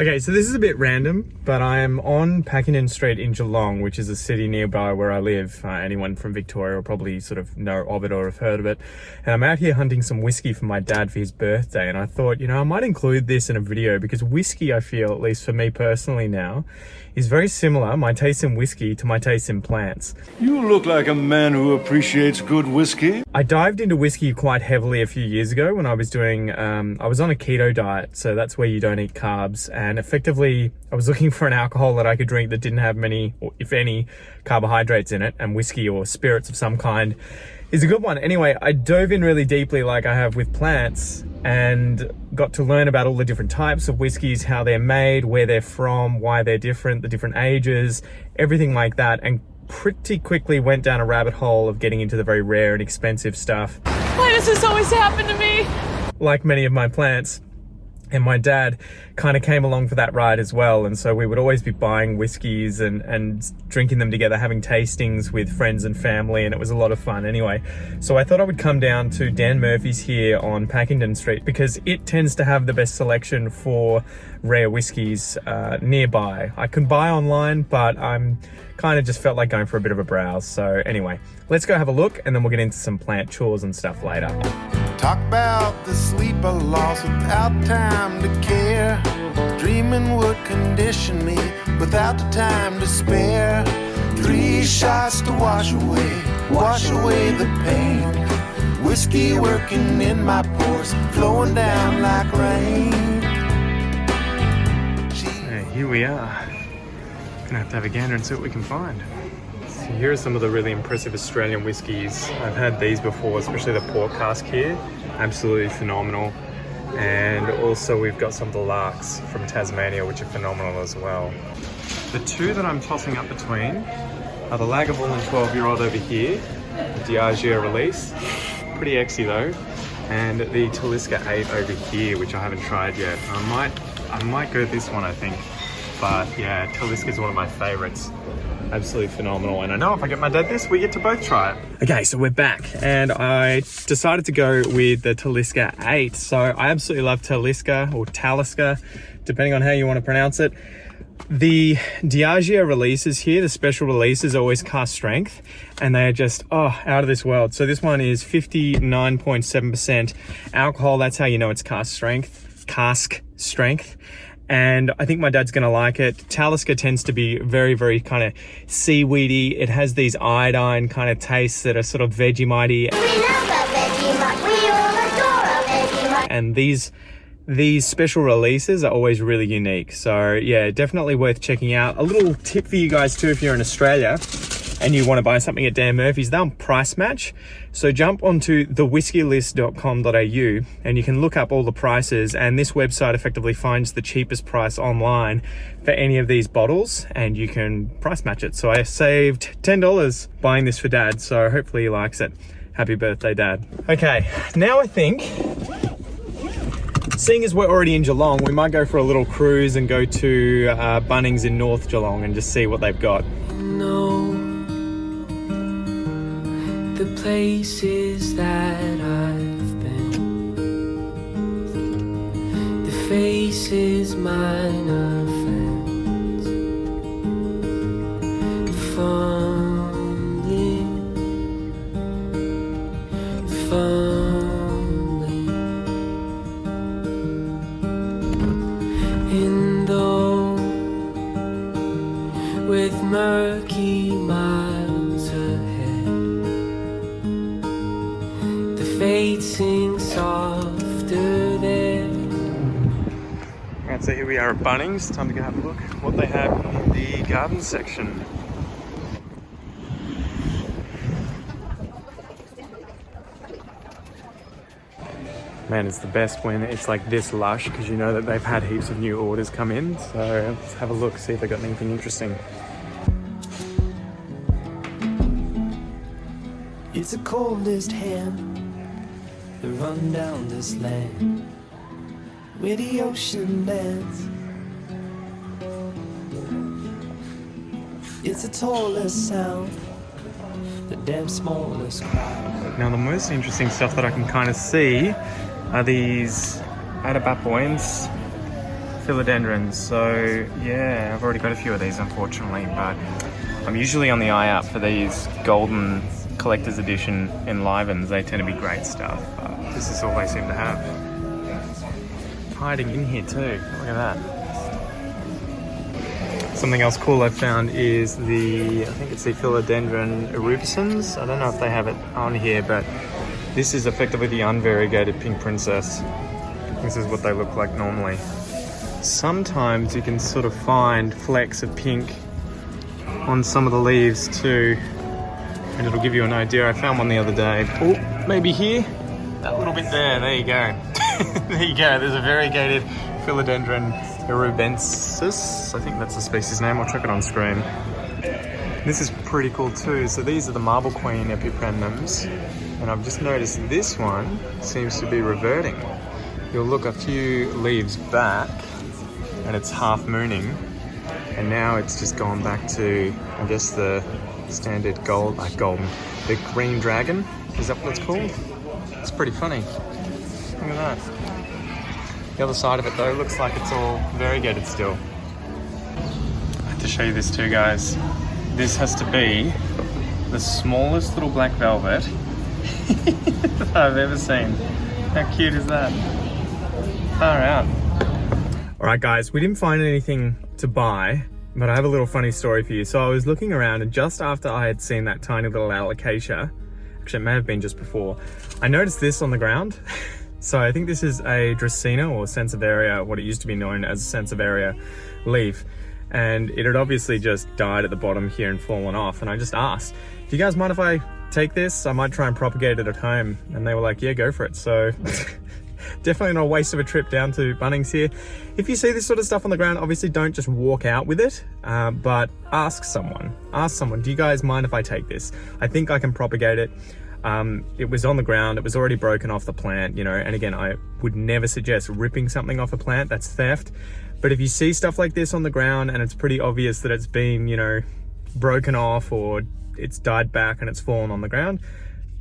Okay, so this is a bit random, but I am on Packington Street in Geelong, which is a city nearby where I live. Anyone from Victoria will probably sort of know of it or have heard of it. And I'm out here hunting some whiskey for my dad for his birthday. And I thought, you know, I might include this in a video because whiskey, I feel, at least for me personally now, is very similar, my taste in whiskey, to my taste in plants. You look like a man who appreciates good whiskey. I dived into whiskey quite heavily a few years ago when I was doing, I was on a keto diet. So that's where you don't eat carbs. And effectively, I was looking for an alcohol that I could drink that didn't have many, or if any, carbohydrates in it. And whiskey or spirits of some kind is a good one. Anyway, I dove in really deeply like I have with plants and got to learn about all the different types of whiskeys, how they're made, where they're from, why they're different, the different ages, everything like that. And pretty quickly went down a rabbit hole of getting into the very rare and expensive stuff. Why does this always happen to me? Like many of my plants. And my dad kind of came along for that ride as well. And so we would always be buying whiskeys and drinking them together, having tastings with friends and family. And it was a lot of fun anyway. So I thought I would come down to Dan Murphy's here on Packington Street because it tends to have the best selection for rare whiskeys nearby. I can buy online, but I'm kind of just felt like going for a bit of a browse. So anyway, let's go have a look and then we'll get into some plant chores and stuff later. Talk about the sleep I lost without time to care. Dreaming would condition me without the time to spare. 3 shots to wash away the pain. Whiskey working in my pores, flowing down like rain. Here we are. Gonna have to have a gander and see what we can find. So here are some of the really impressive Australian whiskies. I've had these before, especially the port cask here. Absolutely phenomenal. And also we've got some of the Larks from Tasmania, which are phenomenal as well. The two that I'm tossing up between are the Lagavulin 12-year-old over here, the Diageo release, pretty exy though, and the Talisker 8 over here, which I haven't tried yet. I might go this one, I think. But yeah, Talisker is one of my favorites. Absolutely phenomenal. And I know if I get my dad this, we get to both try it. Okay, so we're back and I decided to go with the Talisker 8. So I absolutely love Talisker or Talisker, depending on how you want to pronounce it. The Diageo releases here, the special releases, always cask strength, and they are just, out of this world. So this one is 59.7% alcohol. That's how you know it's cask strength. And I think my dad's going to like it. Talisker tends to be very, very kind of seaweedy. It has these iodine kind of tastes that are sort of Vegemite-y. We love a Vegemite. We all adore a Vegemite. And these special releases are always really unique. So yeah, definitely worth checking out. A little tip for you guys too, if you're in Australia and you want to buy something at Dan Murphy's, they'll price match. So jump onto thewhiskylist.com.au and you can look up all the prices, and this website effectively finds the cheapest price online for any of these bottles and you can price match it. So I saved $10 buying this for Dad, so hopefully he likes it. Happy birthday, Dad. Okay, now I think, seeing as we're already in Geelong, we might go for a little cruise and go to Bunnings in North Geelong and just see what they've got. The places that I've been, the faces mine are friends, fumbling, and though with murky miles ahead, fate sings softer there. Right, so here we are at Bunnings. Time to go have a look what they have in the garden section. Man, it's the best when it's like this lush because you know that they've had heaps of new orders come in. So let's have a look, see if they've got anything interesting. It's the coldest hand to run down this land where the ocean lands. It's the tallest sound, the damn smallest crowd. Now the most interesting stuff that I can kind of see are these atabapoense philodendrons. So yeah, I've already got a few of these unfortunately, but I'm usually on the eye out for these golden collector's edition enlivens. They tend to be great stuff, but this is all they seem to have. Hiding in here too, look at that. Something else cool I've found is I think it's the Philodendron erubescens. I don't know if they have it on here, but this is effectively the unvariegated pink princess. This is what they look like normally. Sometimes you can sort of find flecks of pink on some of the leaves too, and it'll give you an idea. I found one the other day. Oh, maybe here? That little bit there you go. There you go, there's a variegated Philodendron erubensis. I think that's the species name. I'll check it on screen. This is pretty cool too. So these are the Marble Queen epipremnums, and I've just noticed this one seems to be reverting. You'll look a few leaves back and it's half mooning, and now it's just gone back to, I guess, the standard the green dragon. Is that what it's called? It's pretty funny. Look at that. The other side of it though looks like it's all variegated still. I have to show you this too, guys. This has to be the smallest little black velvet that I've ever seen. How cute is that? Far out. Alright guys, we didn't find anything to buy, but I have a little funny story for you. So I was looking around, and just after I had seen that tiny little alocasia, actually it may have been just before, I noticed this on the ground. So I think this is a Dracaena or Sansevieria, what it used to be known as Sansevieria leaf. And it had obviously just died at the bottom here and fallen off. And I just asked, do you guys mind if I take this? I might try and propagate it at home. And they were like, yeah, go for it. So definitely not a waste of a trip down to Bunnings here. If you see this sort of stuff on the ground, obviously don't just walk out with it, but ask someone. Ask someone, do you guys mind if I take this? I think I can propagate it. It was on the ground, it was already broken off the plant, you know, and again, I would never suggest ripping something off a plant, that's theft. But if you see stuff like this on the ground and it's pretty obvious that it's been, you know, broken off or it's died back and it's fallen on the ground,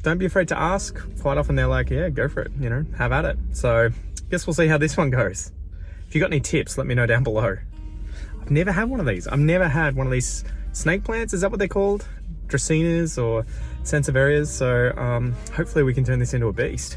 don't be afraid to ask. Quite often they're like, yeah, go for it, you know, have at it. So guess we'll see how this one goes. If you got any tips, let me know down below. I've never had one of these. I've never had one of these snake plants, is that what they're called? Dracaenas or Sansevierias, so hopefully we can turn this into a beast.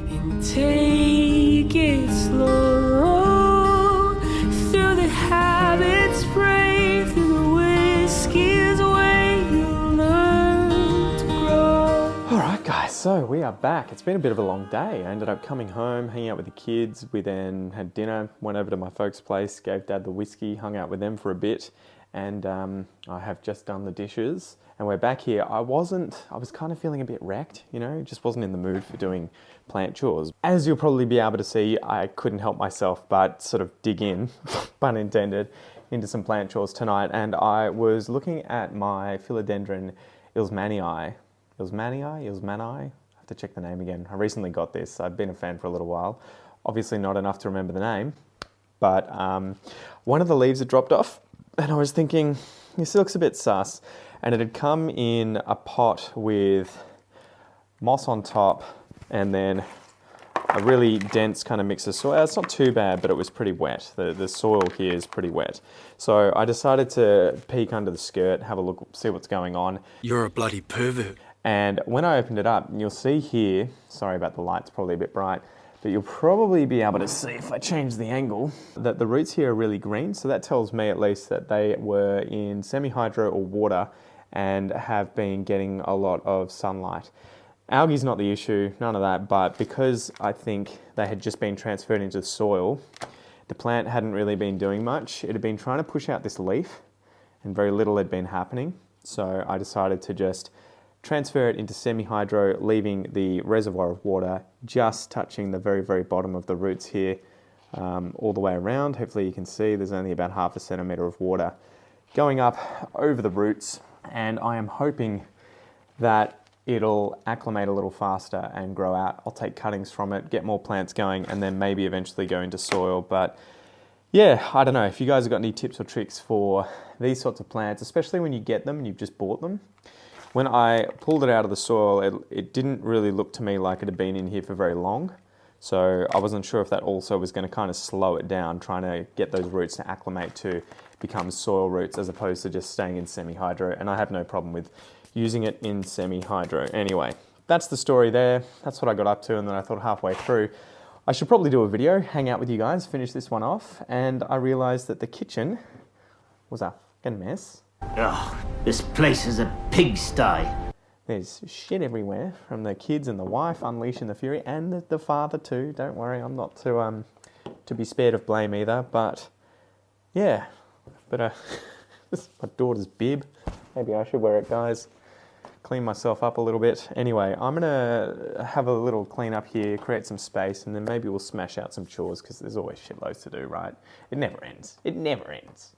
And take it slow through the habits, pray through the whiskey's way you learn to grow. Alright guys, so we are back. It's been a bit of a long day. I ended up coming home, hanging out with the kids. We then had dinner, went over to my folks' place, gave Dad the whiskey, hung out with them for a bit, and I have just done the dishes. And we're back here. I was kind of feeling a bit wrecked, you know, just wasn't in the mood for doing plant chores. As you'll probably be able to see, I couldn't help myself but sort of dig in, pun intended, into some plant chores tonight. And I was looking at my Philodendron Ilsmanii. I have to check the name again. I recently got this. I've been a fan for a little while. Obviously not enough to remember the name, but one of the leaves had dropped off, and I was thinking, this looks a bit sus. And it had come in a pot with moss on top and then a really dense kind of mix of soil. It's not too bad, but it was pretty wet. The soil here is pretty wet. So I decided to peek under the skirt, have a look, see what's going on. You're a bloody pervert. And when I opened it up, you'll see here, sorry about the light's probably a bit bright, but you'll probably be able to see if I change the angle, that the roots here are really green. So that tells me at least that they were in semi-hydro or water and have been getting a lot of sunlight. Algae's not the issue, none of that, but because I think they had just been transferred into the soil, the plant hadn't really been doing much. It had been trying to push out this leaf and very little had been happening. So I decided to just transfer it into semi-hydro, leaving the reservoir of water just touching the very, very bottom of the roots here, all the way around. Hopefully you can see there's only about 1/2 centimetre of water going up over the roots. And I am hoping that it'll acclimate a little faster and grow out. I'll take cuttings from it, get more plants going, and then maybe eventually go into soil. But yeah, I don't know. If you guys have got any tips or tricks for these sorts of plants, especially when you get them and you've just bought them. When I pulled it out of the soil, it didn't really look to me like it had been in here for very long. So I wasn't sure if that also was going to kind of slow it down, trying to get those roots to acclimate to become soil roots as opposed to just staying in semi-hydro. And I have no problem with using it in semi-hydro. Anyway, that's the story there. That's what I got up to, and then I thought halfway through, I should probably do a video, hang out with you guys, finish this one off, and I realised that the kitchen was a fucking mess. Ugh, this place is a pigsty. There's shit everywhere from the kids and the wife unleashing the fury, and the father too. Don't worry, I'm not to be spared of blame either. But yeah, but this is my daughter's bib. Maybe I should wear it, guys. Clean myself up a little bit. Anyway, I'm gonna have a little clean up here, create some space, and then maybe we'll smash out some chores because there's always shitloads to do, right? It never ends. It never ends.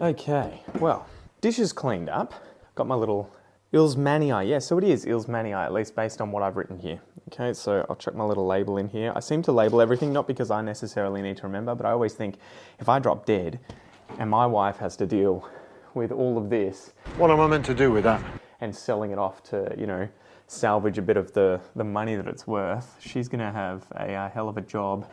Okay, well, dishes cleaned up. Got my little Ils Manii. Yeah, so it is Ils Manii, at least based on what I've written here. Okay, so I'll chuck my little label in here. I seem to label everything, not because I necessarily need to remember, but I always think if I drop dead and my wife has to deal with all of this. What am I meant to do with that? And selling it off to, you know, salvage a bit of the money that it's worth, she's going to have a hell of a job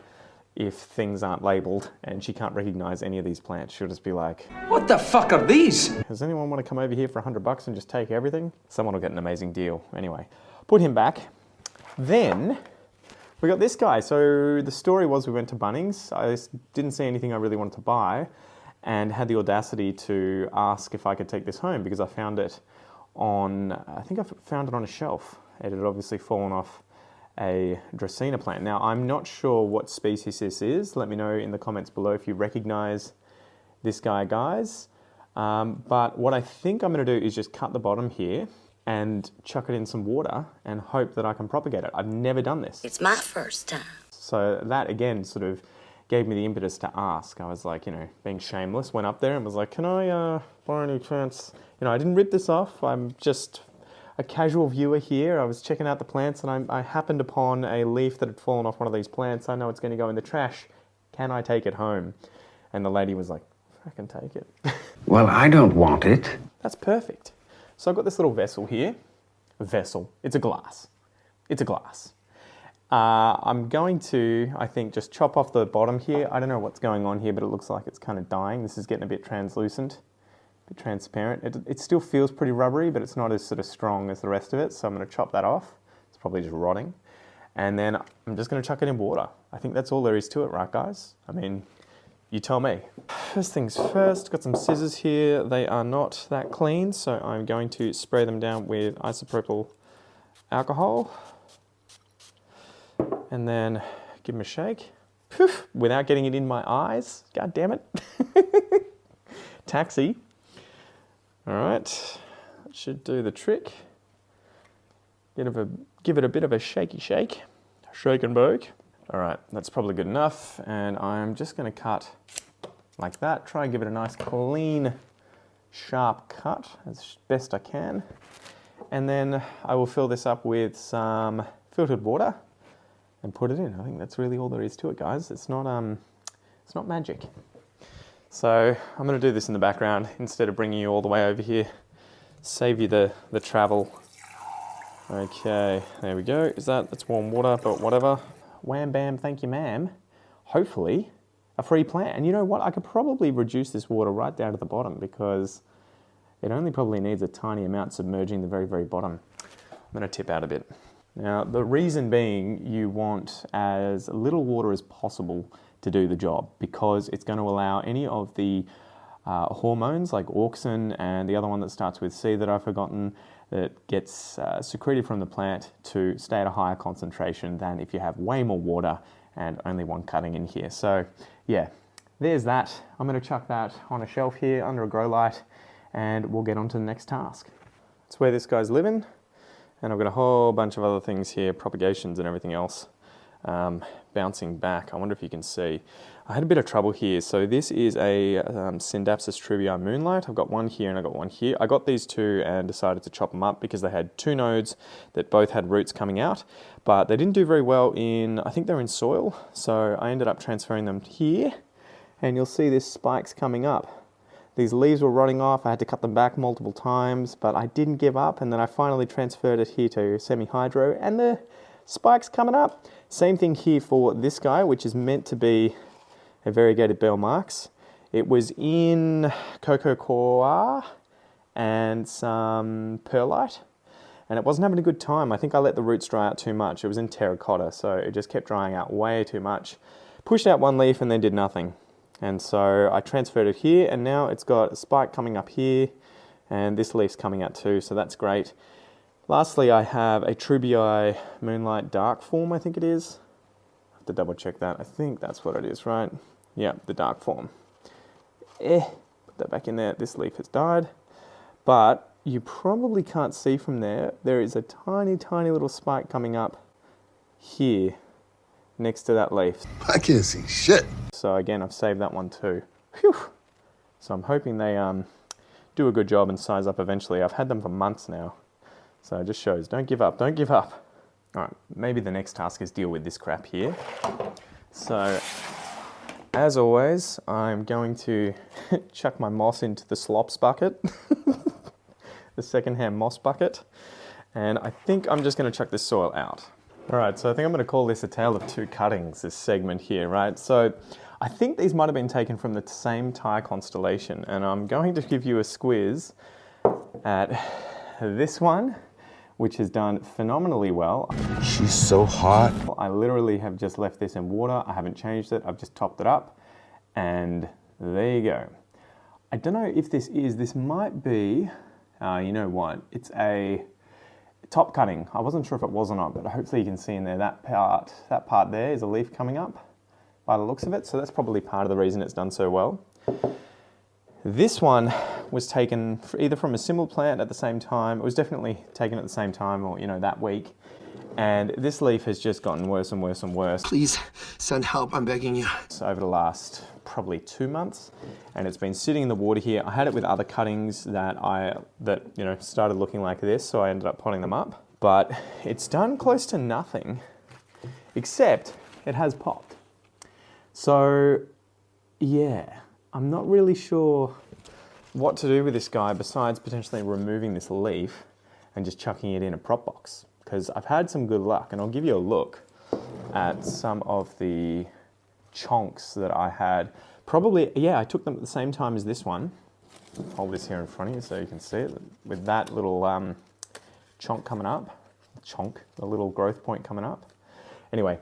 if things aren't labelled and she can't recognise any of these plants. She'll just be like, what the fuck are these? does anyone want to come over here for $100 and just take everything? Someone will get an amazing deal. Anyway, put him back. Then we got this guy. So the story was we went to Bunnings. I didn't see anything I really wanted to buy and had the audacity to ask if I could take this home because I found it on, I think I found it on a shelf. It had obviously fallen off a Dracaena plant. Now, I'm not sure what species this is. Let me know in the comments below if you recognize this guy, guys. But what I think I'm gonna do is just cut the bottom here and chuck it in some water and hope that I can propagate it. I've never done this. It's my first time. So that again sort of gave me the impetus to ask. I was like, you know, being shameless, went up there and was like, can I, by any chance, you know, I didn't rip this off. I'm just a casual viewer here. I was checking out the plants and I happened upon a leaf that had fallen off one of these plants. I know it's going to go in the trash. Can I take it home? And the lady was like, I can take it. Well, I don't want it. That's perfect. So I've got this little vessel here. A vessel. It's a glass. It's a glass. I'm going to, I think, just chop off the bottom here. I don't know what's going on here, but it looks like it's kind of dying. This is getting a bit translucent, a bit transparent. It still feels pretty rubbery, but it's not as sort of strong as the rest of it. So I'm going to chop that off. It's probably just rotting. And then I'm just going to chuck it in water. I think that's all there is to it, right, guys? I mean, you tell me. First things first, got some scissors here. They are not that clean, so I'm going to spray them down with isopropyl alcohol. And then give them a shake. Poof, without getting it in my eyes. God damn it. Taxi. All right, that should do the trick. Give it a bit of a shaky shake. Shake and bake. All right, that's probably good enough. And I'm just gonna cut like that. Try and give it a nice clean, sharp cut as best I can. And then I will fill this up with some filtered water and put it in. I think that's really all there is to it, guys. It's not magic. So I'm going to do this in the background instead of bringing you all the way over here. Save you the travel. Okay, there we go. That's warm water, but whatever. Wham bam, thank you ma'am. Hopefully a free plant. And you know what? I could probably reduce this water right down to the bottom because it only probably needs a tiny amount submerging the very, very bottom. I'm going to tip out a bit. Now, the reason being you want as little water as possible to do the job because it's going to allow any of the hormones like auxin and the other one that starts with C that I've forgotten that gets secreted from the plant to stay at a higher concentration than if you have way more water and only one cutting in here. So yeah, there's that. I'm going to chuck that on a shelf here under a grow light and we'll get on to the next task. That's where this guy's living. And I've got a whole bunch of other things here, propagations and everything else, bouncing back. I wonder if you can see. I had a bit of trouble here. So this is a Scindapsus truvii moonlight. I've got one here and I've got one here. I got these two and decided to chop them up because they had two nodes that both had roots coming out, but they didn't do very well in, I think they're in soil. So I ended up transferring them here and you'll see this spikes coming up. These leaves were rotting off. I had to cut them back multiple times, but I didn't give up. And then I finally transferred it here to semi-hydro and the spike's coming up. Same thing here for this guy, which is meant to be a variegated bell marks. It was in cocoa coir and some perlite, and it wasn't having a good time. I think I let the roots dry out too much. It was in terracotta, so it just kept drying out way too much. Pushed out one leaf and then did nothing. And so I transferred it here, and now it's got a spike coming up here, and this leaf's coming out too, so that's great. Lastly, I have a Trubii Moonlight Dark Form, I think it is. I have to double check that. I think that's what it is, right? Yeah, the dark form. Put that back in there. This leaf has died. But you probably can't see from there. There is a tiny, tiny little spike coming up here next to that leaf. I can't see shit. So again, I've saved that one too. Phew. So I'm hoping they do a good job and size up eventually. I've had them for months now. So it just shows, don't give up, don't give up. All right, maybe the next task is deal with this crap here. So, as always, I'm going to chuck my moss into the slops bucket, the secondhand moss bucket, and I think I'm just going to chuck this soil out. All right, so I think I'm going to call this a tale of two cuttings, this segment here, right? So I think these might have been taken from the same Thai Constellation, and I'm going to give you a squiz at this one, which has done phenomenally well. She's so hot. I literally have just left this in water. I haven't changed it. I've just topped it up, and there you go. I don't know if this might be, you know what? It's a top cutting. I wasn't sure if it was or not, but hopefully you can see in there that part there is a leaf coming up by the looks of it. So that's probably part of the reason it's done so well. This one was taken either from a similar plant at the same time. It was definitely taken at the same time, or that week. And this leaf has just gotten worse and worse and worse. Please send help, I'm begging you. So over the last probably 2 months, and it's been sitting in the water here. I had it with other cuttings that started looking like this, so I ended up potting them up. But it's done close to nothing, except it has popped. So yeah. I'm not really sure what to do with this guy besides potentially removing this leaf and just chucking it in a prop box, because I've had some good luck, and I'll give you a look at some of the chonks that I had. Probably, yeah, I took them at the same time as this one. Hold this here in front of you so you can see it, with that little chonk coming up. The little growth point coming up. Anyway,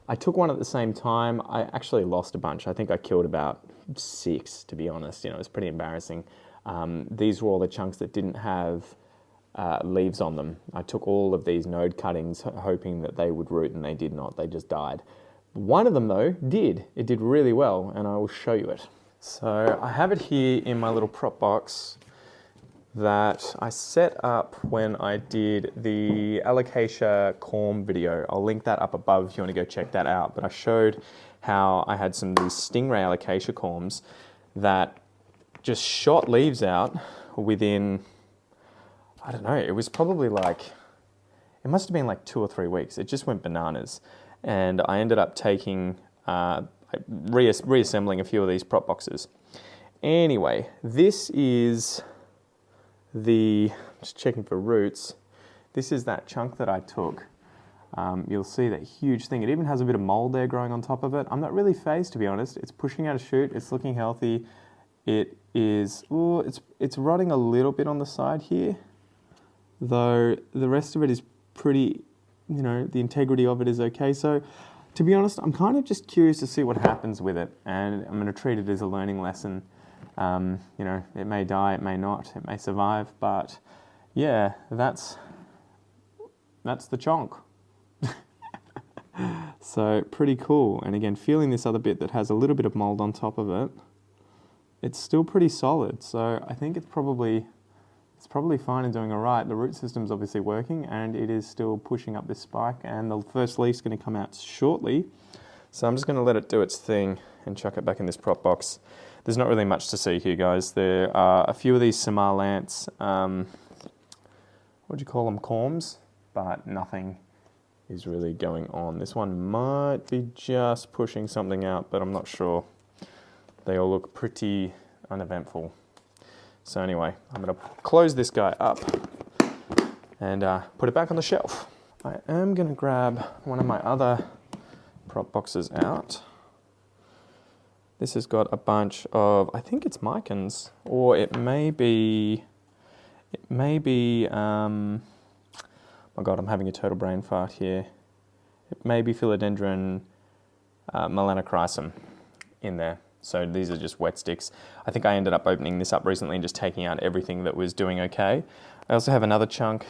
I took one at the same time. I actually lost a bunch. I think I killed about 6, to be honest. It was pretty embarrassing. These were all the chunks that didn't have leaves on them. I took all of these node cuttings hoping that they would root, and they did not. They just died. One of them though did. It did really well, and I will show you it. So I have it here in my little prop box that I set up when I did the alocasia corm video. I'll link that up above if you want to go check that out. But I showed how I had some of these stingray alocasia corms that just shot leaves out within, I don't know, it was probably like, it must have been like 2 or 3 weeks. It just went bananas. And I ended up taking, reassembling a few of these prop boxes. Anyway, this is just checking for roots. This is that chunk that I took. You'll see that huge thing. It even has a bit of mold there growing on top of it. I'm not really phased, to be honest. It's pushing out a shoot. It's looking healthy. It is, it's rotting a little bit on the side here, though the rest of it is pretty, the integrity of it is okay. So to be honest, I'm kind of just curious to see what happens with it, and I'm going to treat it as a learning lesson. It may die, it may not, it may survive, but yeah, that's the chonk. So pretty cool. And again, feeling this other bit that has a little bit of mold on top of it, it's still pretty solid. So I think it's probably fine and doing all right. The root system's obviously working, and it is still pushing up this spike, and the first leaf's going to come out shortly. So I'm just going to let it do its thing and chuck it back in this prop box. There's not really much to see here, guys. There are a few of these Samarlance, what do you call them, corms, but nothing is really going on. This one might be just pushing something out, but I'm not sure. They all look pretty uneventful. So anyway, I'm going to close this guy up and put it back on the shelf. I am going to grab one of my other prop boxes out. This has got a bunch of, I think it's micans, or it may be, oh my God, I'm having a total brain fart here. It may be Philodendron melanochrysum in there. So these are just wet sticks. I think I ended up opening this up recently and just taking out everything that was doing okay. I also have another chonk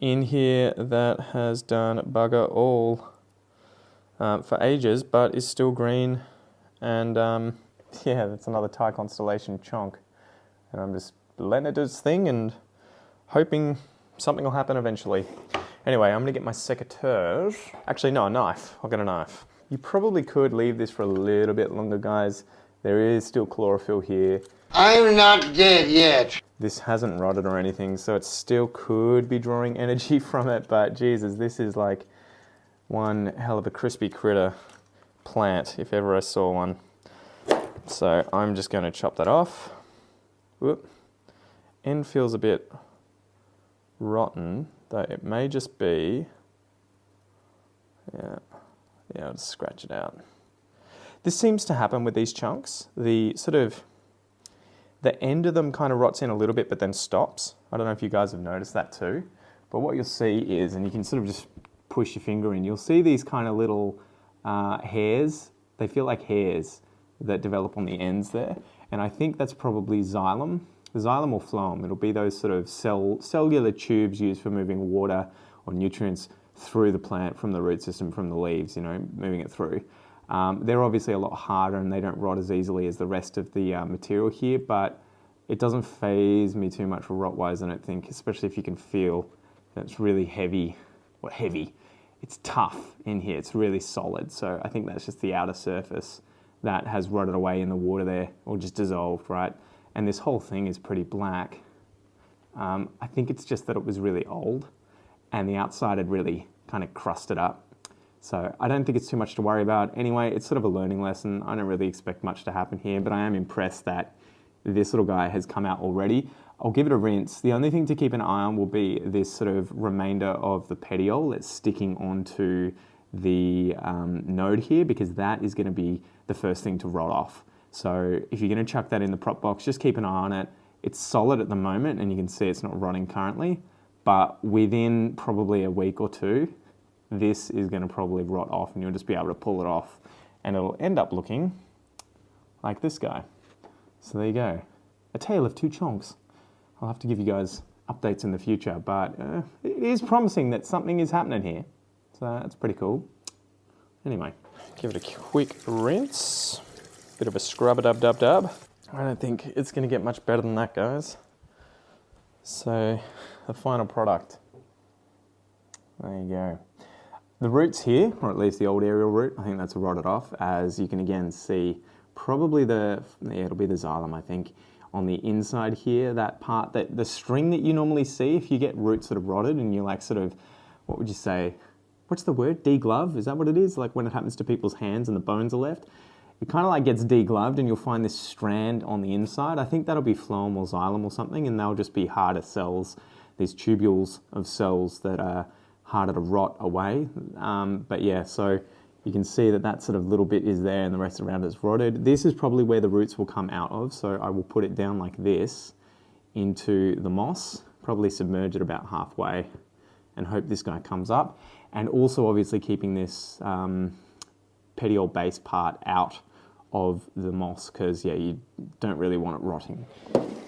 in here that has done bugger all for ages, but is still green. And yeah, that's another Thai Constellation chonk. And I'm just letting it do its thing and hoping something will happen eventually. Anyway, I'm gonna get my secateurs. Actually, no, a knife. I'll get a knife. You probably could leave this for a little bit longer, guys. There is still chlorophyll here. I'm not dead yet. This hasn't rotted or anything, so it still could be drawing energy from it, but Jesus, this is like one hell of a crispy critter plant, if ever I saw one. So I'm just gonna chop that off. Whoop. End feels a bit rotten, though it may just be, yeah, I'll just scratch it out. This seems to happen with these chunks. The end of them kind of rots in a little bit, but then stops. I don't know if you guys have noticed that too. But what you'll see is, and you can sort of just push your finger in, you'll see these kind of little hairs. They feel like hairs that develop on the ends there. And I think that's probably xylem. Xylem or phloem. It'll be those sort of cellular tubes used for moving water or nutrients through the plant from the root system, from the leaves, moving it through. They're obviously a lot harder and they don't rot as easily as the rest of the material here, but it doesn't faze me too much rot-wise, I don't think, especially if you can feel that it's really heavy. Well, heavy. It's tough in here. It's really solid. So I think that's just the outer surface that has rotted away in the water there, or just dissolved, right? And this whole thing is pretty black. I think it's just that it was really old and the outside had really kind of crusted up. So I don't think it's too much to worry about. Anyway, it's sort of a learning lesson. I don't really expect much to happen here, but I am impressed that this little guy has come out already. I'll give it a rinse. The only thing to keep an eye on will be this sort of remainder of the petiole that's sticking onto the node here, because that is going to be the first thing to rot off. So if you're going to chuck that in the prop box, just keep an eye on it. It's solid at the moment and you can see it's not rotting currently, but within probably a week or two, this is going to probably rot off and you'll just be able to pull it off and it'll end up looking like this guy. So there you go. A tale of two chonks. I'll have to give you guys updates in the future, but it is promising that something is happening here. So that's pretty cool. Anyway, give it a quick rinse. Bit of a scrub-a-dub-dub-dub. I don't think it's going to get much better than that, guys. So, the final product. There you go. The roots here, or at least the old aerial root, I think that's rotted off, as you can again see, probably it'll be the xylem, I think, on the inside here, that part, the string that you normally see if you get roots that have rotted and you're like sort of, what would you say? What's the word? Deglove? Is that what it is? Like when it happens to people's hands and the bones are left? It kind of like gets degloved and you'll find this strand on the inside. I think that'll be phloem or xylem or something, and they'll just be harder cells, these tubules of cells that are harder to rot away. But yeah, so you can see that that sort of little bit is there and the rest around is rotted. This is probably where the roots will come out of, so I will put it down like this into the moss, probably submerge it about halfway and hope this guy comes up. And also obviously keeping this petiole base part out of the moss, because yeah, you don't really want it rotting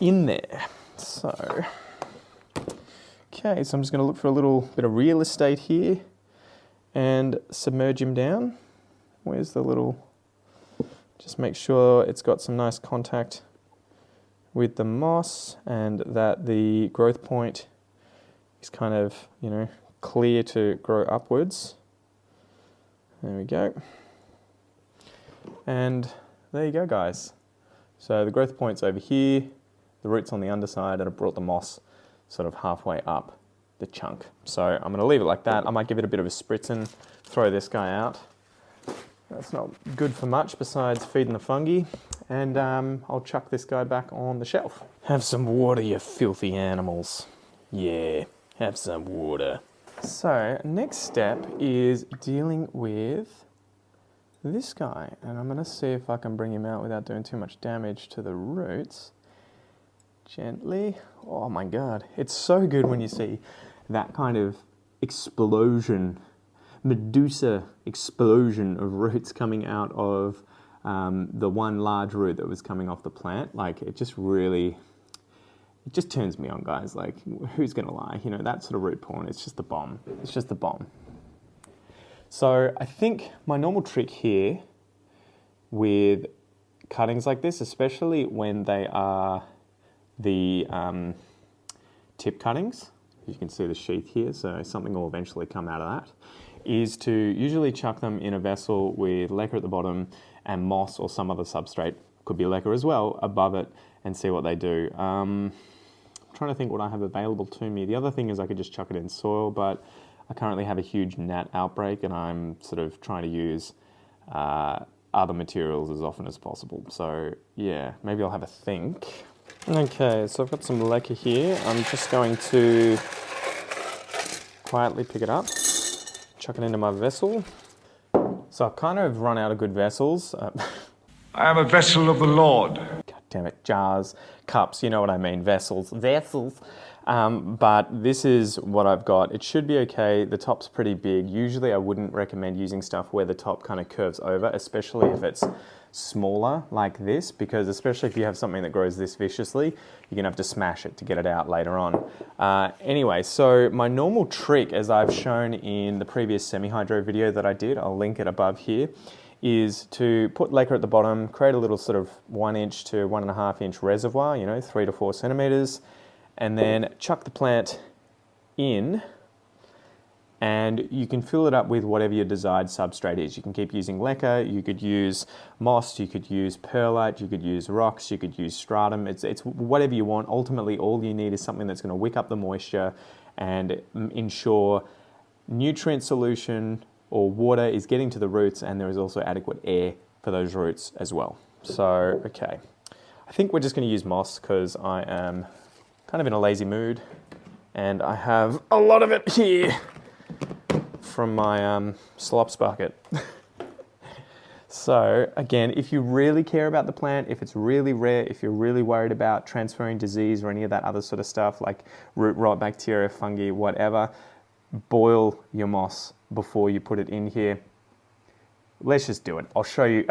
in there. So, okay, so I'm just going to look for a little bit of real estate here and submerge him down. Where's the little, just make sure it's got some nice contact with the moss and that the growth point is kind of, clear to grow upwards. There we go. And there you go, guys. So the growth point's over here, the root's on the underside, and I brought the moss sort of halfway up the chunk. So I'm going to leave it like that. I might give it a bit of a spritz and throw this guy out. That's not good for much besides feeding the fungi. And I'll chuck this guy back on the shelf. Have some water, you filthy animals. Yeah, have some water. So next step is dealing with this guy, and I'm going to see if I can bring him out without doing too much damage to the roots. Gently. Oh my god, it's so good when you see that kind of explosion, Medusa explosion of roots coming out of the one large root that was coming off the plant. Like, it just turns me on, guys. Like, who's gonna lie? You know, that sort of root porn, it's just the bomb. It's just the bomb. So I think my normal trick here with cuttings like this, especially when they are the tip cuttings, you can see the sheath here, so something will eventually come out of that, is to usually chuck them in a vessel with leca at the bottom and moss or some other substrate, could be leca as well, above it, and see what they do. I'm trying to think what I have available to me. The other thing is I could just chuck it in soil, but I currently have a huge gnat outbreak and I'm sort of trying to use other materials as often as possible. So yeah, maybe I'll have a think. Okay, so I've got some leca here. I'm just going to quietly pick it up, chuck it into my vessel. So I've kind of run out of good vessels. I am a vessel of the Lord. God damn it, jars, cups, you know what I mean, vessels. But this is what I've got. It should be okay. The top's pretty big. Usually I wouldn't recommend using stuff where the top kind of curves over, especially if it's smaller like this, because especially if you have something that grows this viciously, you're gonna have to smash it to get it out later on. Anyway, so my normal trick, as I've shown in the previous semi-hydro video that I did, I'll link it above here, is to put leca at the bottom, create a little sort of 1 inch to 1.5 inch reservoir, you know, 3 to 4 centimeters, and then chuck the plant in, and you can fill it up with whatever your desired substrate is. You can keep using leca, you could use moss, you could use perlite, you could use rocks, you could use stratum. It's whatever you want. Ultimately, all you need is something that's going to wick up the moisture and ensure nutrient solution or water is getting to the roots, and there is also adequate air for those roots as well. So, okay. I think we're just going to use moss because I am kind of in a lazy mood and I have a lot of it here from my slops bucket. So again, if you really care about the plant, if it's really rare, if you're really worried about transferring disease or any of that other sort of stuff like root rot, bacteria, fungi, whatever, boil your moss before you put it in here. Let's just do it. I'll show you.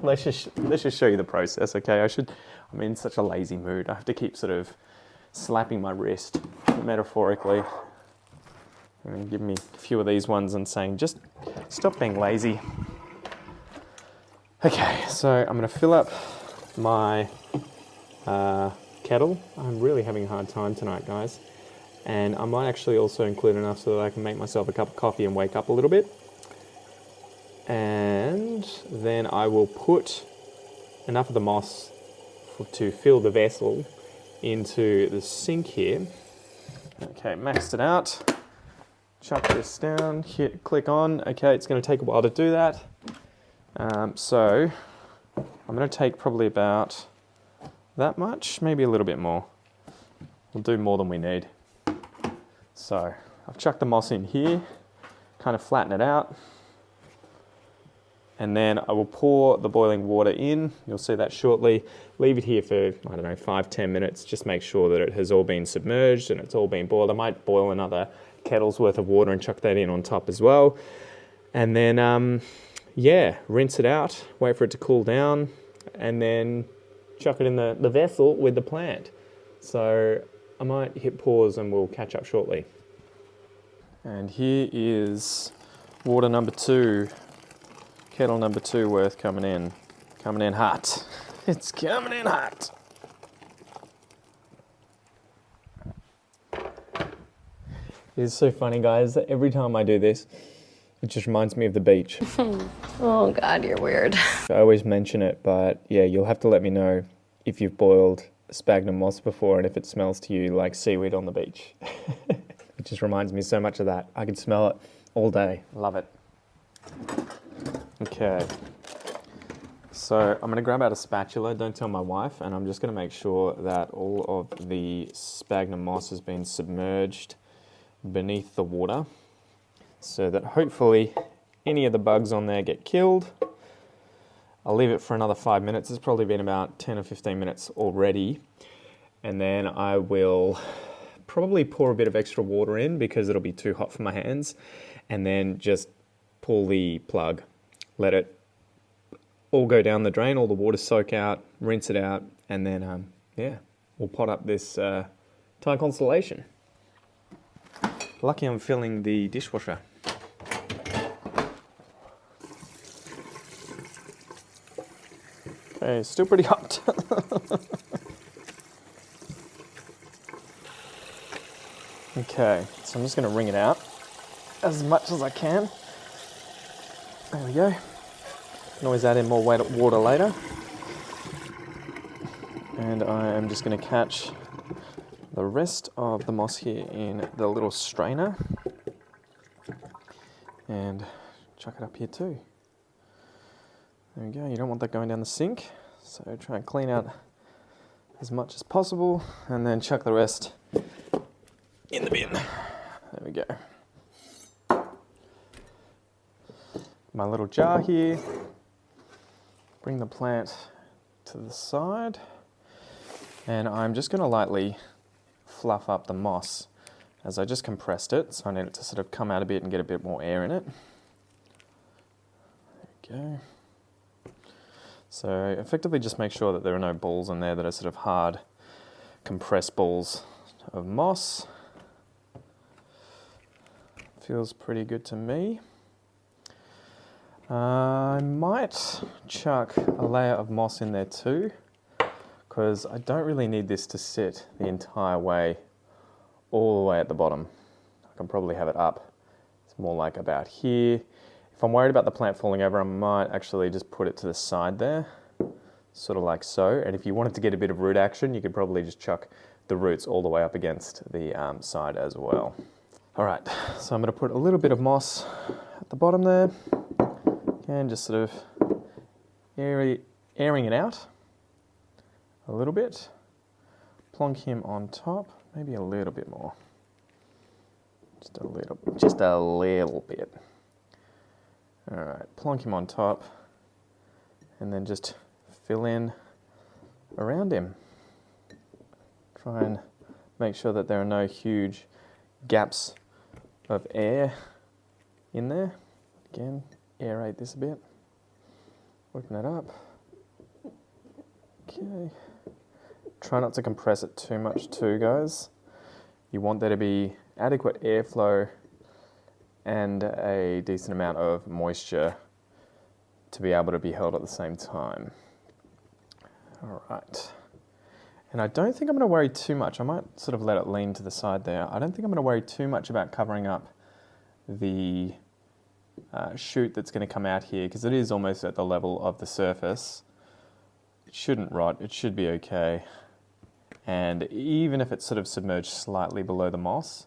let's just show you the process, okay? I'm in such a lazy mood. I have to keep sort of slapping my wrist, metaphorically, and give me a few of these ones and saying, just stop being lazy. Okay, so I'm going to fill up my kettle. I'm really having a hard time tonight, guys. And I might actually also include enough so that I can make myself a cup of coffee and wake up a little bit. And then I will put enough of the moss to fill the vessel into the sink here. Okay, maxed it out. Chuck this down, click on. Okay, it's going to take a while to do that. So I'm going to take probably about that much, maybe a little bit more. We'll do more than we need. So I've chucked the moss in here, kind of flatten it out. And then I will pour the boiling water in. You'll see that shortly. Leave it here for, I don't know, 5-10 minutes. Just make sure that it has all been submerged and it's all been boiled. I might boil another kettle's worth of water and chuck that in on top as well. And then, yeah, rinse it out, wait for it to cool down, and then chuck it in the vessel with the plant. So I might hit pause and we'll catch up shortly. And here is water number 2. Kettle number 2 worth coming in hot. It's coming in hot. It's so funny, guys, that every time I do this, it just reminds me of the beach. Oh God, you're weird. I always mention it, but yeah, you'll have to let me know if you've boiled sphagnum moss before and if it smells to you like seaweed on the beach. It just reminds me so much of that. I could smell it all day. Love it. Okay, so I'm going to grab out a spatula, don't tell my wife, and I'm just going to make sure that all of the sphagnum moss has been submerged beneath the water. so that hopefully any of the bugs on there get killed. I'll leave it for another 5 minutes. It's probably been about 10 or 15 minutes already. And then I will probably pour a bit of extra water in because it'll be too hot for my hands. And then just pull the plug, let it all go down the drain, all the water soak out, rinse it out, and then, yeah, we'll pot up this Thai Constellation. Lucky I'm filling the dishwasher. Okay, still pretty hot. Okay, so I'm just going to wring it out as much as I can. There we go. Can always add in more water later. And I am just going to catch the rest of the moss here in the little strainer and chuck it up here too. There we go. You don't want that going down the sink, so try and clean out as much as possible and then chuck the rest in the bin. There we go. My little jar here. Bring the plant to the side, and I'm just going to lightly fluff up the moss as I just compressed it, so I need it to sort of come out a bit and get a bit more air in it. There we go. So effectively just make sure that there are no balls in there that are sort of hard compressed balls of moss. Feels pretty good to me. I might chuck a layer of moss in there too, because I don't really need this to sit the entire way, all the way at the bottom. I can probably have it up. It's more like about here. If I'm worried about the plant falling over, I might actually just put it to the side there, sort of like so. And if you wanted to get a bit of root action, you could probably just chuck the roots all the way up against the side as well. All right, so I'm going to put a little bit of moss at the bottom there. And just sort of airing it out a little bit. Plonk him on top, maybe a little bit more. Just a little bit. All right, plonk him on top, and then just fill in around him. Try and make sure that there are no huge gaps of air in there. Again, aerate this a bit. Open it up. Okay. Try not to compress it too much too, guys. You want there to be adequate airflow and a decent amount of moisture to be able to be held at the same time. All right. And I don't think I'm going to worry too much. I might sort of let it lean to the side there. I don't think I'm going to worry too much about covering up the shoot that's going to come out here, because it is almost at the level of the surface. It shouldn't rot, it should be okay. And even if it's sort of submerged slightly below the moss,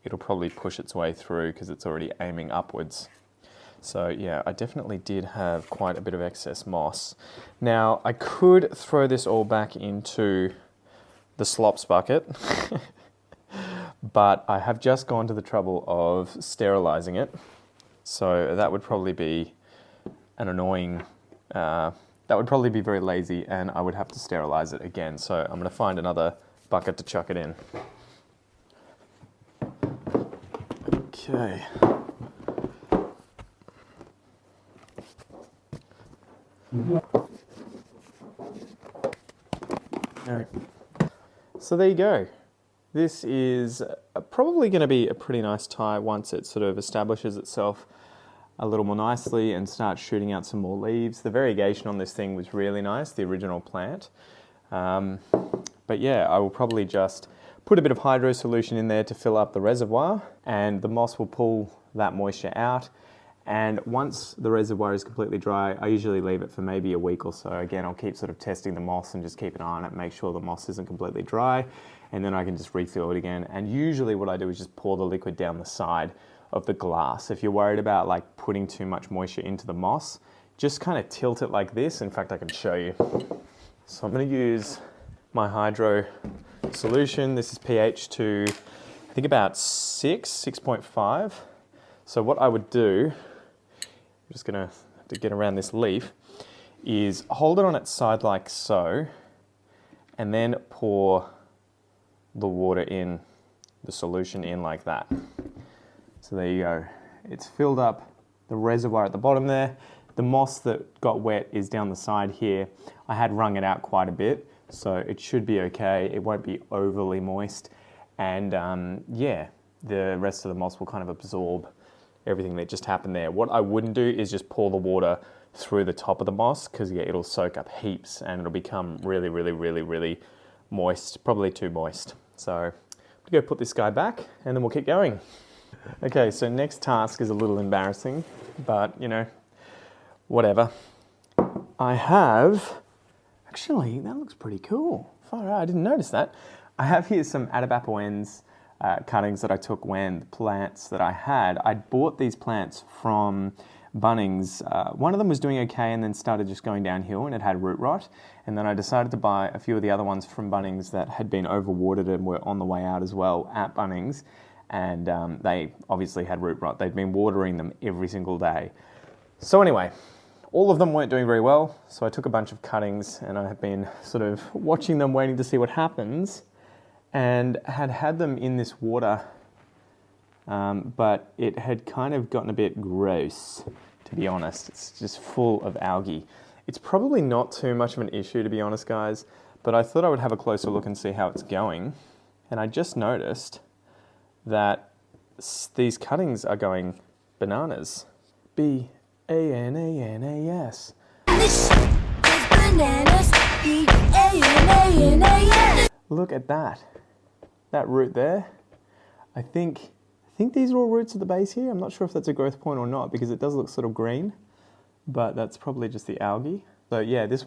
it'll probably push its way through because it's already aiming upwards. So yeah, I definitely did have quite a bit of excess moss. Now I could throw this all back into the slops bucket, but I have just gone to the trouble of sterilizing it. So that would probably be an annoying, that would probably be very lazy, and I would have to sterilize it again. So I'm going to find another bucket to chuck it in. Okay. Alright. So there you go. This is probably going to be a pretty nice Thai once it sort of establishes itself a little more nicely and starts shooting out some more leaves. The variegation on this thing was really nice, the original plant. But yeah, I will probably just put a bit of hydro solution in there to fill up the reservoir, and the moss will pull that moisture out. And once the reservoir is completely dry, I usually leave it for maybe a week or so. Again, I'll keep sort of testing the moss and just keep an eye on it, make sure the moss isn't completely dry, and then I can just refill it again. And usually what I do is just pour the liquid down the side of the glass. If you're worried about like putting too much moisture into the moss, just kind of tilt it like this. In fact, I can show you. So I'm going to use my hydro solution. This is pH to, I think, about 6.5. So what I would do, I'm just gonna have to get around this leaf, is hold it on its side like so, and then pour the water in, the solution in like that. So there you go. It's filled up the reservoir at the bottom there. The moss that got wet is down the side here. I had wrung it out quite a bit, so it should be okay. It won't be overly moist. And yeah, the rest of the moss will kind of absorb everything that just happened there. What I wouldn't do is just pour the water through the top of the moss, because yeah, it'll soak up heaps and it'll become really, really, really, really moist, probably too moist. So I'm gonna go put this guy back and then we'll keep going. Okay, so next task is a little embarrassing, but you know, whatever. I have, actually, that looks pretty cool. Far out, I didn't notice that. I have here some atabapoense cuttings that I took when the plants that I had. I'd bought these plants from Bunnings. One of them was doing okay and then started just going downhill and it had root rot. And then I decided to buy a few of the other ones from Bunnings that had been overwatered and were on the way out as well at Bunnings. And they obviously had root rot. They'd been watering them every single day. So anyway, all of them weren't doing very well. So I took a bunch of cuttings and I have been sort of watching them, waiting to see what happens. And had them in this water, but it had kind of gotten a bit gross, to be honest. It's just full of algae. It's probably not too much of an issue, to be honest, guys, but I thought I would have a closer look and see how it's going. And I just noticed that these cuttings are going bananas. B-A-N-A-N-A-S. This is bananas. B-A-N-A-N-A-S. Look at that. That root there. I think these are all roots at the base here. I'm not sure if that's a growth point or not because it does look sort of green, but that's probably just the algae. So yeah, this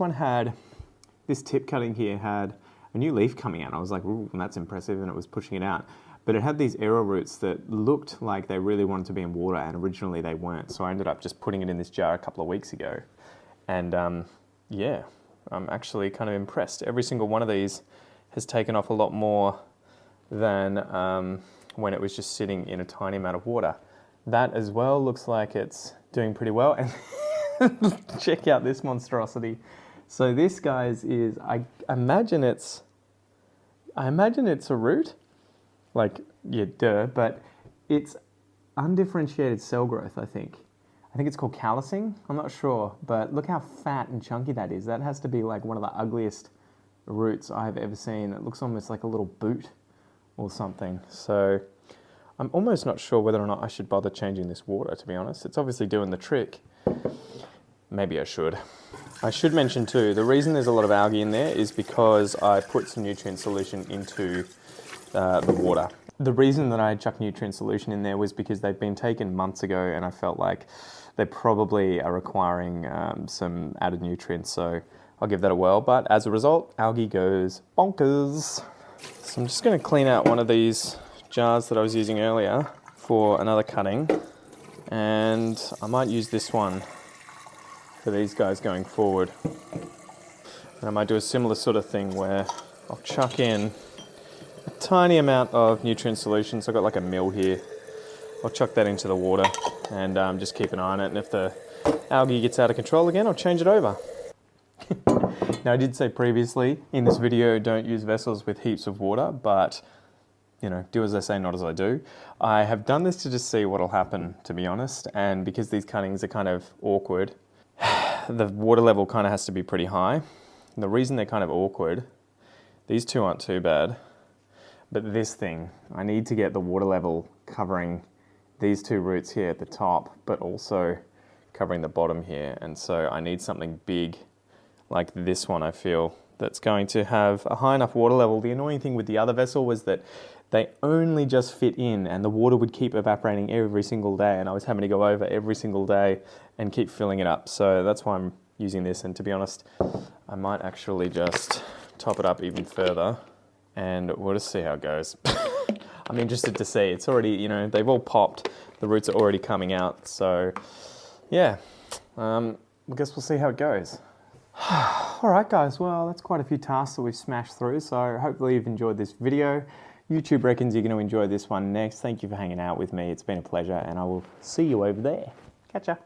tip cutting here had a new leaf coming out. I was like, ooh, that's impressive, and it was pushing it out. But it had these arrow roots that looked like they really wanted to be in water, and originally they weren't. So I ended up just putting it in this jar a couple of weeks ago. And yeah, I'm actually kind of impressed. Every single one of these has taken off a lot more than when it was just sitting in a tiny amount of water. That as well looks like it's doing pretty well. And check out this monstrosity. So this, guys, is, I imagine it's a root. Like, yeah, duh, but it's undifferentiated cell growth, I think. I think it's called callousing. I'm not sure, but look how fat and chunky that is. That has to be like one of the ugliest roots I've ever seen. It looks almost like a little boot or something. So I'm almost not sure whether or not I should bother changing this water, to be honest. It's obviously doing the trick. Maybe I should. I should mention too, the reason there's a lot of algae in there is because I put some nutrient solution into the water. The reason that I chucked nutrient solution in there was because they've been taken months ago and I felt like they probably are requiring some added nutrients, so I'll give that a whirl. But as a result, algae goes bonkers. So I'm just going to clean out one of these jars that I was using earlier for another cutting, and I might use this one for these guys going forward. And I might do a similar sort of thing where I'll chuck in a tiny amount of nutrient solution. So I've got like a mil here. I'll chuck that into the water and just keep an eye on it. And if the algae gets out of control again, I'll change it over. Now, I did say previously in this video, don't use vessels with heaps of water, but you know, do as I say, not as I do. I have done this to just see what'll happen, to be honest. And because these cuttings are kind of awkward, the water level kind of has to be pretty high. And the reason they're kind of awkward, these two aren't too bad, but this thing, I need to get the water level covering these two roots here at the top, but also covering the bottom here. And so I need something big like this one, I feel, that's going to have a high enough water level. The annoying thing with the other vessel was that they only just fit in and the water would keep evaporating every single day, and I was having to go over every single day and keep filling it up. So that's why I'm using this, and to be honest, I might actually just top it up even further and we'll just see how it goes. I'm interested to see. It's already, you know, they've all popped. The roots are already coming out. So yeah, I guess we'll see how it goes. All right, guys, well, that's quite a few tasks that we've smashed through. So hopefully you've enjoyed this video. YouTube reckons you're going to enjoy this one next. Thank you for hanging out with me. It's been a pleasure, and I will see you over there. Catch ya.